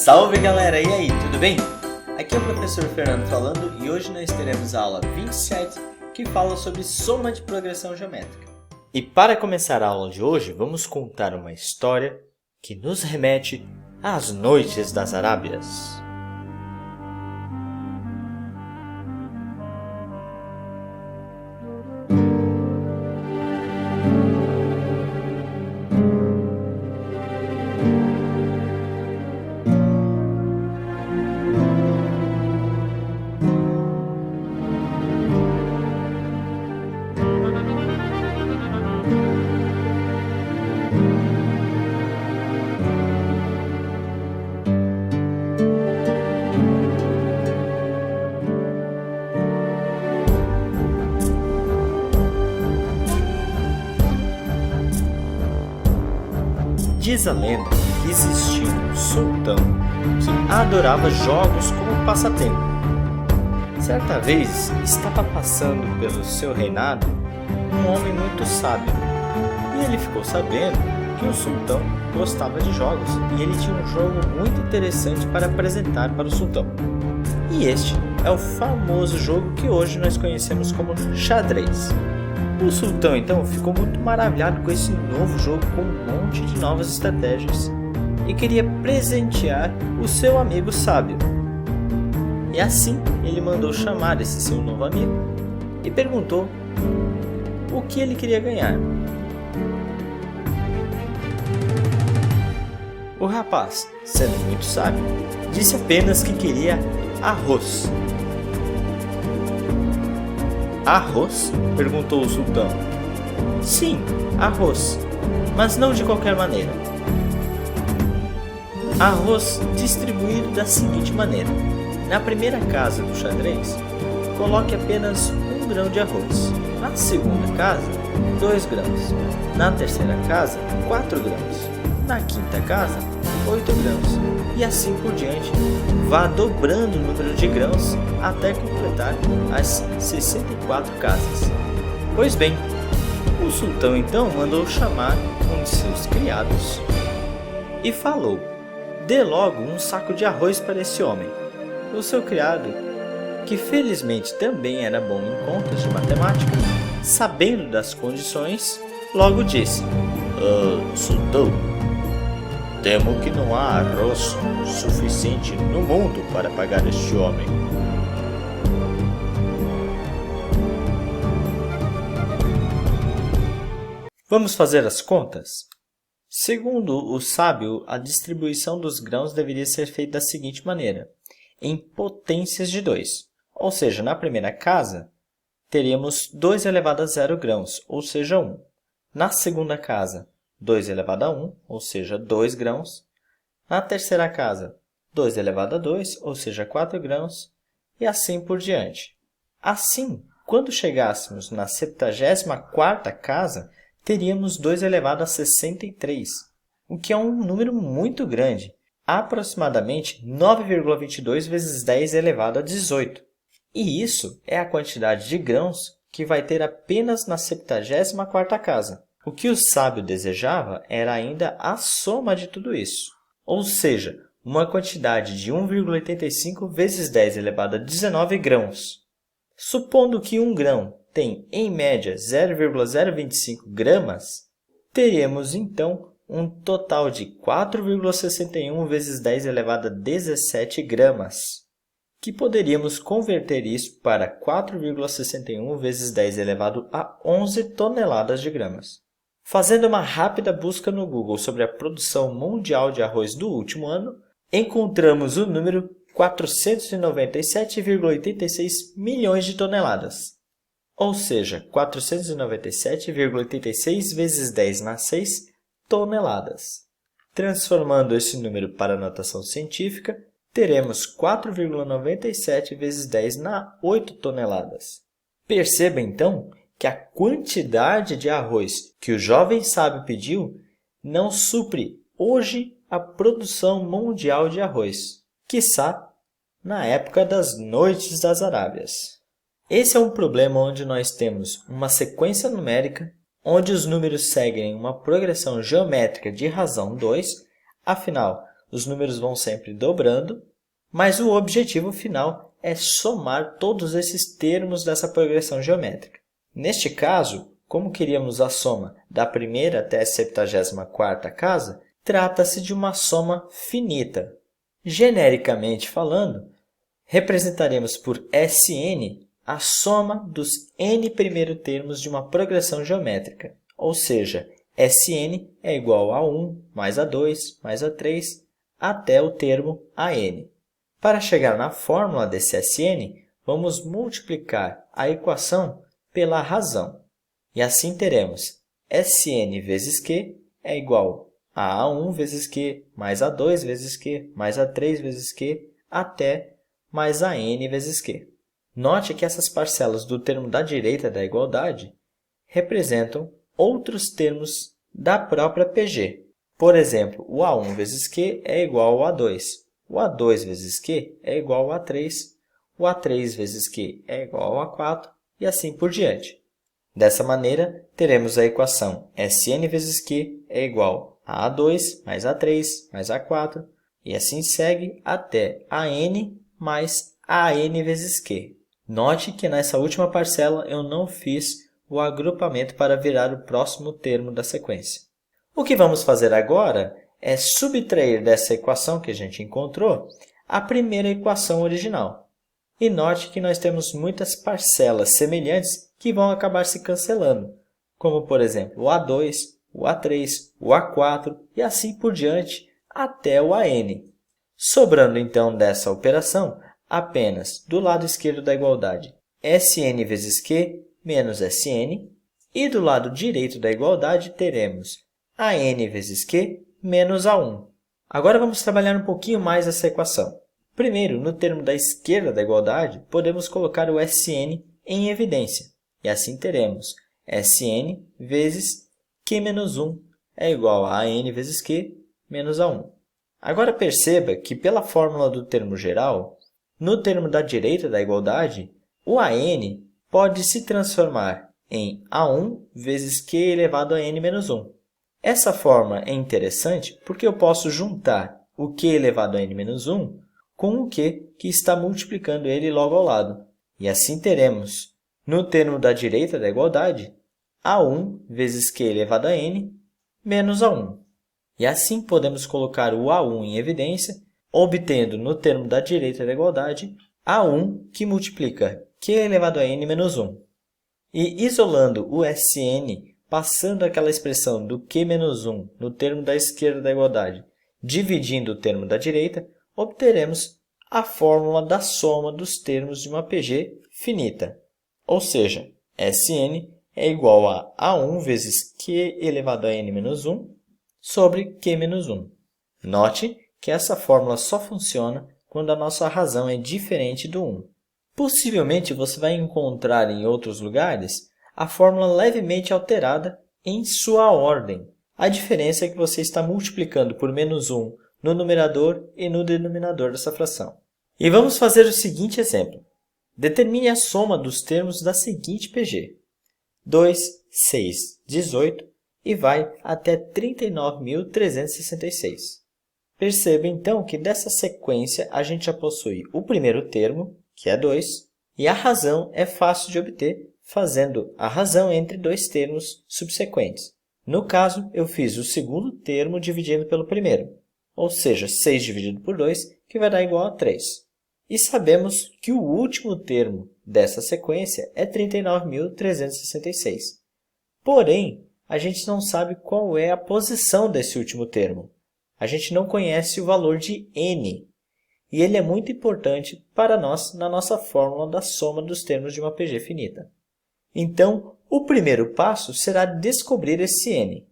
Salve galera, e aí, tudo bem? Aqui é o professor Fernando falando e hoje nós teremos a aula 27 que fala sobre soma de progressão geométrica. E para começar a aula de hoje, vamos contar uma história que nos remete às noites das Arábias. Diz a lenda que existia um sultão que adorava jogos como passatempo. Certa vez estava passando pelo seu reinado um homem muito sábio e ele ficou sabendo que o sultão gostava de jogos e ele tinha um jogo muito interessante para apresentar para o sultão. E este é o famoso jogo que hoje nós conhecemos como xadrez. O sultão então ficou muito maravilhado com esse novo jogo com um monte de novas estratégias e queria presentear o seu amigo sábio. E assim ele mandou chamar esse seu novo amigo e perguntou o que ele queria ganhar. O rapaz, sendo muito sábio, disse apenas que queria arroz. Arroz? Perguntou o sultão. Sim, arroz, mas não de qualquer maneira. Arroz distribuído da seguinte maneira. Na primeira casa do xadrez, coloque apenas 1 grão de arroz. Na segunda casa, 2 grãos. Na terceira casa, 4 grãos. Na quinta casa, 8 grãos. E assim por diante, vá dobrando o número de grãos até completar as 64 casas. Pois bem, o sultão então mandou chamar um de seus criados e falou: dê logo um saco de arroz para esse homem. O seu criado, que felizmente também era bom em contas de matemática, sabendo das condições, logo disse: sultão, temo que não há arroz suficiente no mundo para pagar este homem. Vamos fazer as contas? Segundo o sábio, a distribuição dos grãos deveria ser feita da seguinte maneira, em potências de 2. Ou seja, na primeira casa, teríamos 2 elevado a 0 grãos, ou seja, 1. Na segunda casa, 2 elevado a 1, ou seja, 2 grãos. Na terceira casa, 2 elevado a 2, ou seja, 4 grãos. E assim por diante. Assim, quando chegássemos na 74ª casa, teríamos 2 elevado a 63, o que é um número muito grande, aproximadamente 9,22 vezes 10 elevado a 18. E isso é a quantidade de grãos que vai ter apenas na 74ª casa. O que o sábio desejava era ainda a soma de tudo isso, ou seja, uma quantidade de 1,85 vezes 10 elevado a 19 grãos. Supondo que 1 grão tem, em média, 0,025 gramas, teremos então um total de 4,61 vezes 10 elevado a 17 gramas, que poderíamos converter isso para 4,61 vezes 10 elevado a 11 toneladas de gramas. Fazendo uma rápida busca no Google sobre a produção mundial de arroz do último ano, encontramos o número 497,86 milhões de toneladas. Ou seja, 497,86 vezes 10 na 6 toneladas. Transformando esse número para a notação científica, teremos 4,97 vezes 10 na 8 toneladas. Perceba então que a quantidade de arroz que o jovem sábio pediu não supre hoje a produção mundial de arroz, quiçá na época das noites das Arábias. Esse é um problema onde nós temos uma sequência numérica, onde os números seguem uma progressão geométrica de razão 2, afinal, os números vão sempre dobrando, mas o objetivo final é somar todos esses termos dessa progressão geométrica. Neste caso, como queríamos a soma da primeira até a 74ª casa, trata-se de uma soma finita. Genericamente falando, representaremos por Sn a soma dos n primeiros termos de uma progressão geométrica, ou seja, Sn é igual a 1 mais a 2 mais a 3 até o termo An. Para chegar na fórmula desse Sn, vamos multiplicar a equação pela razão. E assim teremos Sn vezes Q é igual a A1 vezes Q mais A2 vezes Q mais A3 vezes Q até mais An vezes Q. Note que essas parcelas do termo da direita da igualdade representam outros termos da própria PG. Por exemplo, o A1 vezes Q é igual ao A2. O A2 vezes Q é igual ao A3. O A3 vezes Q é igual ao A4 e assim por diante. Dessa maneira, teremos a equação Sn vezes Q é igual a A2 mais A3 mais A4 e assim segue até An mais An vezes Q. Note que nessa última parcela eu não fiz o agrupamento para virar o próximo termo da sequência. O que vamos fazer agora é subtrair dessa equação que a gente encontrou a primeira equação original. E note que nós temos muitas parcelas semelhantes que vão acabar se cancelando, como por exemplo o A2, o A3, o A4 e assim por diante até o An. Sobrando então dessa operação apenas do lado esquerdo da igualdade Sn vezes Q menos Sn e do lado direito da igualdade teremos An vezes Q menos A1. Agora vamos trabalhar um pouquinho mais essa equação. Primeiro, no termo da esquerda da igualdade, podemos colocar o Sn em evidência. E assim teremos Sn vezes Q menos 1 é igual a An vezes Q menos A1. Agora perceba que pela fórmula do termo geral, no termo da direita da igualdade, o An pode se transformar em A1 vezes Q elevado a n menos 1. Essa forma é interessante porque eu posso juntar o Q elevado a n menos 1 com o Q que está multiplicando ele logo ao lado. E assim teremos, no termo da direita da igualdade, A1 vezes Q elevado a n menos A1. E assim podemos colocar o A1 em evidência, obtendo no termo da direita da igualdade A1 que multiplica Q elevado a n menos 1. E isolando o Sn, passando aquela expressão do Q menos 1 no termo da esquerda da igualdade, dividindo o termo da direita, obteremos a fórmula da soma dos termos de uma PG finita. Ou seja, Sn é igual a A1 vezes Q elevado a n menos 1 sobre Q menos 1. Note que essa fórmula só funciona quando a nossa razão é diferente do 1. Possivelmente você vai encontrar em outros lugares a fórmula levemente alterada em sua ordem. A diferença é que você está multiplicando por menos 1 no numerador e no denominador dessa fração. E vamos fazer o seguinte exemplo. Determine a soma dos termos da seguinte PG. 2, 6, 18 e vai até 39.366. Perceba então que dessa sequência a gente já possui o primeiro termo, que é 2, e a razão é fácil de obter fazendo a razão entre dois termos subsequentes. No caso, eu fiz o segundo termo dividindo pelo primeiro, ou seja, 6 dividido por 2, que vai dar igual a 3. E sabemos que o último termo dessa sequência é 39.366. Porém, a gente não sabe qual é a posição desse último termo. A gente não conhece o valor de n. E ele é muito importante para nós na nossa fórmula da soma dos termos de uma PG finita. Então, o primeiro passo será descobrir esse n.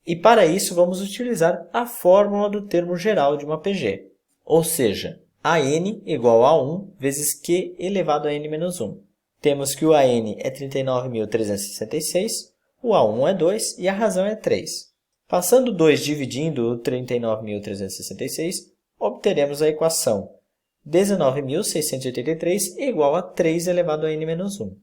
E para isso, vamos utilizar a fórmula do termo geral de uma PG. Ou seja, An igual a 1 vezes Q elevado a n menos 1. Temos que o An é 39.366, o A1 é 2 e a razão é 3. Passando 2 dividindo o 39.366, obteremos a equação 19.683 igual a 3 elevado a n menos 1.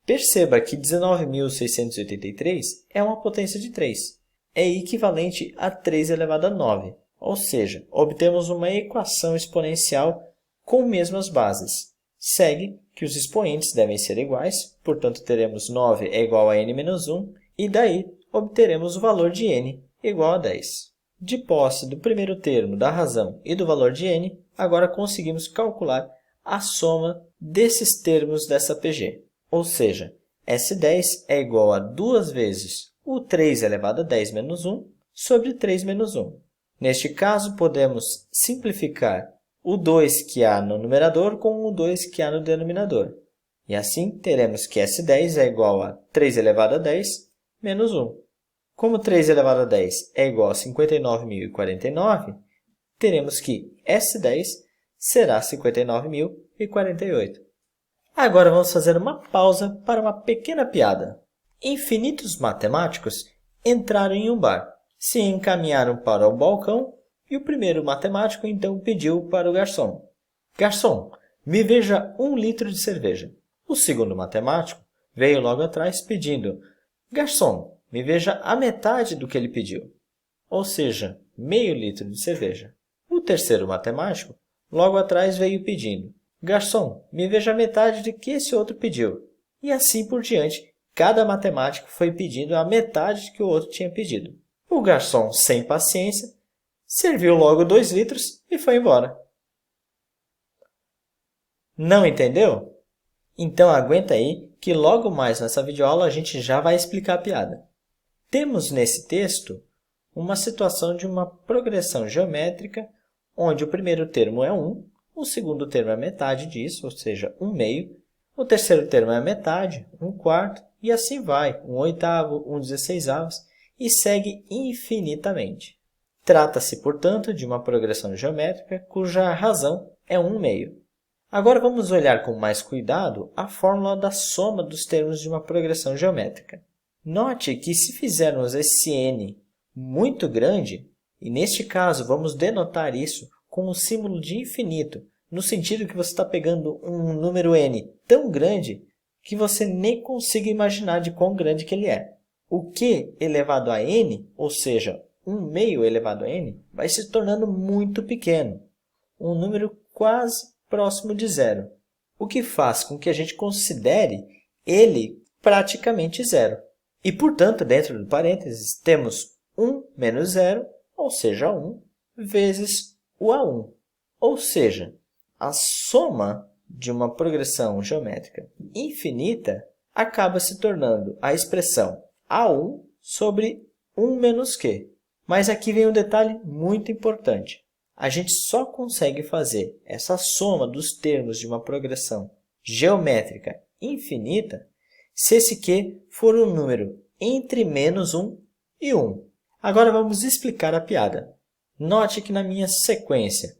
Perceba que 19.683 é uma potência de 3. É equivalente a 3 elevado a 9, ou seja, obtemos uma equação exponencial com mesmas bases. Segue que os expoentes devem ser iguais, portanto teremos 9 é igual a n menos 1, e daí obteremos o valor de n igual a 10. De posse do primeiro termo da razão e do valor de n, agora conseguimos calcular a soma desses termos dessa PG. Ou seja, S10 é igual a 2 vezes o 3 elevado a 10 menos 1 sobre 3 menos 1. Neste caso, podemos simplificar o 2 que há no numerador com o 2 que há no denominador. E assim, teremos que S10 é igual a 3 elevado a 10 menos 1. Como 3 elevado a 10 é igual a 59.049, teremos que S10 será 59.048. Agora vamos fazer uma pausa para uma pequena piada. Infinitos matemáticos entraram em um bar, se encaminharam para o balcão e o primeiro matemático então pediu para o garçom: Garçom, me veja 1 litro de cerveja. O segundo matemático veio logo atrás pedindo: Garçom, me veja a metade do que ele pediu, ou seja, meio litro de cerveja. O terceiro matemático logo atrás veio pedindo: Garçom, me veja a metade do que esse outro pediu. E assim por diante, cada matemático foi pedindo a metade que o outro tinha pedido. O garçom, sem paciência, serviu logo 2 litros e foi embora. Não entendeu? Então aguenta aí que logo mais nessa videoaula a gente já vai explicar a piada. Temos nesse texto uma situação de uma progressão geométrica onde o primeiro termo é 1, o segundo termo é metade disso, ou seja, 1/2, o terceiro termo é a metade, 1/4, e assim vai, 1/8, 1/16, e segue infinitamente. Trata-se, portanto, de uma progressão geométrica cuja razão é 1/2. Agora vamos olhar com mais cuidado a fórmula da soma dos termos de uma progressão geométrica. Note que se fizermos esse n muito grande, e neste caso vamos denotar isso com o símbolo de infinito, no sentido que você está pegando um número n tão grande que você nem consiga imaginar de quão grande que ele é. O q elevado a n, ou seja, 1/2 elevado a n, vai se tornando muito pequeno, um número quase próximo de zero, o que faz com que a gente considere ele praticamente zero. E, portanto, dentro do parênteses, temos 1 menos 0, ou seja, 1, vezes o A1. Ou seja, a soma de uma progressão geométrica infinita acaba se tornando a expressão A1 sobre 1 menos Q. Mas aqui vem um detalhe muito importante. A gente só consegue fazer essa soma dos termos de uma progressão geométrica infinita se esse Q for um número entre menos 1 e 1. Agora vamos explicar a piada. Note que na minha sequência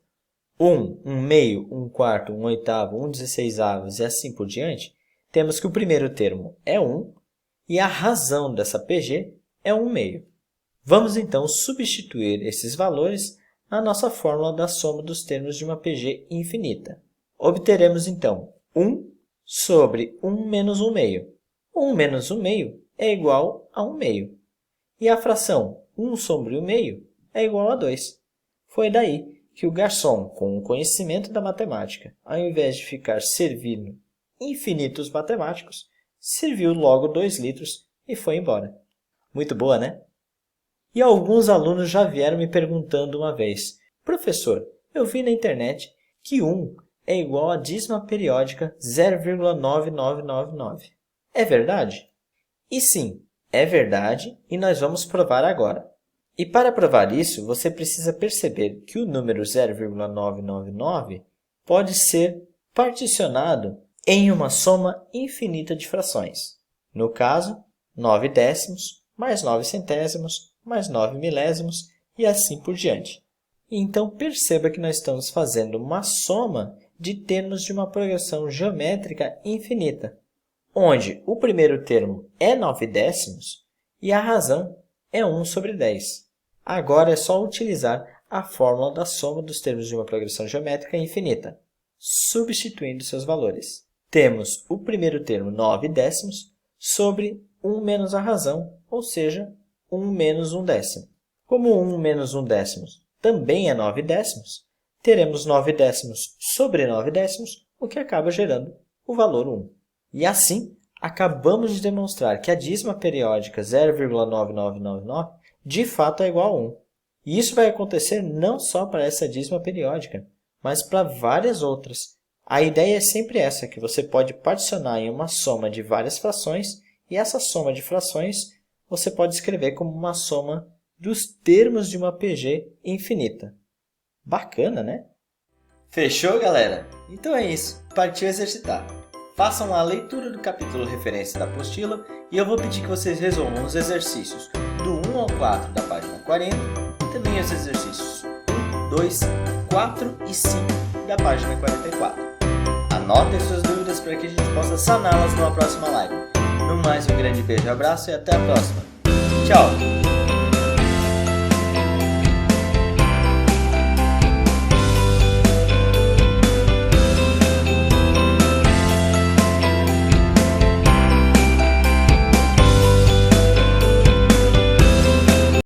1, 1/2, 1/4, 1/8, 1/16 e assim por diante, temos que o primeiro termo é 1 e a razão dessa PG é 1/2. Vamos então substituir esses valores na nossa fórmula da soma dos termos de uma PG infinita. Obteremos então 1 sobre 1 menos 1/2. 1 menos 1/2 é igual a 1/2. E a fração 1 sobre 1/2 é igual a 2. Foi daí que o garçom, com o conhecimento da matemática, ao invés de ficar servindo infinitos matemáticos, serviu logo 2 litros e foi embora. Muito boa, né? E alguns alunos já vieram me perguntando uma vez: Professor, eu vi na internet que 1 é igual a dízima periódica 0,9999. É verdade? E sim, é verdade e nós vamos provar agora. E para provar isso, você precisa perceber que o número 0,999 pode ser particionado em uma soma infinita de frações. No caso, 9 décimos, mais 9 centésimos, mais 9 milésimos e assim por diante. Então, perceba que nós estamos fazendo uma soma de termos de uma progressão geométrica infinita, onde o primeiro termo é 9 décimos e a razão é 1 sobre 10. Agora é só utilizar a fórmula da soma dos termos de uma progressão geométrica infinita, substituindo seus valores. Temos o primeiro termo 9 décimos sobre 1 menos a razão, ou seja, 1 menos 1 décimo. Como 1 menos 1 décimo também é 9 décimos, teremos 9 décimos sobre 9 décimos, o que acaba gerando o valor 1. E assim, acabamos de demonstrar que a dízima periódica 0,9999 de fato é igual a 1. E isso vai acontecer não só para essa dízima periódica, mas para várias outras. A ideia é sempre essa, que você pode particionar em uma soma de várias frações, e essa soma de frações você pode escrever como uma soma dos termos de uma PG infinita. Bacana, né? Fechou, galera? Então é isso. Partiu exercitar. Façam a leitura do capítulo referência da apostila e eu vou pedir que vocês resolvam os exercícios do 1 ao 4 da página 40 e também os exercícios 1, 2, 4 e 5 da página 44. Anotem suas dúvidas para que a gente possa saná-las numa próxima live. No mais, um grande beijo, abraço e até a próxima. Tchau!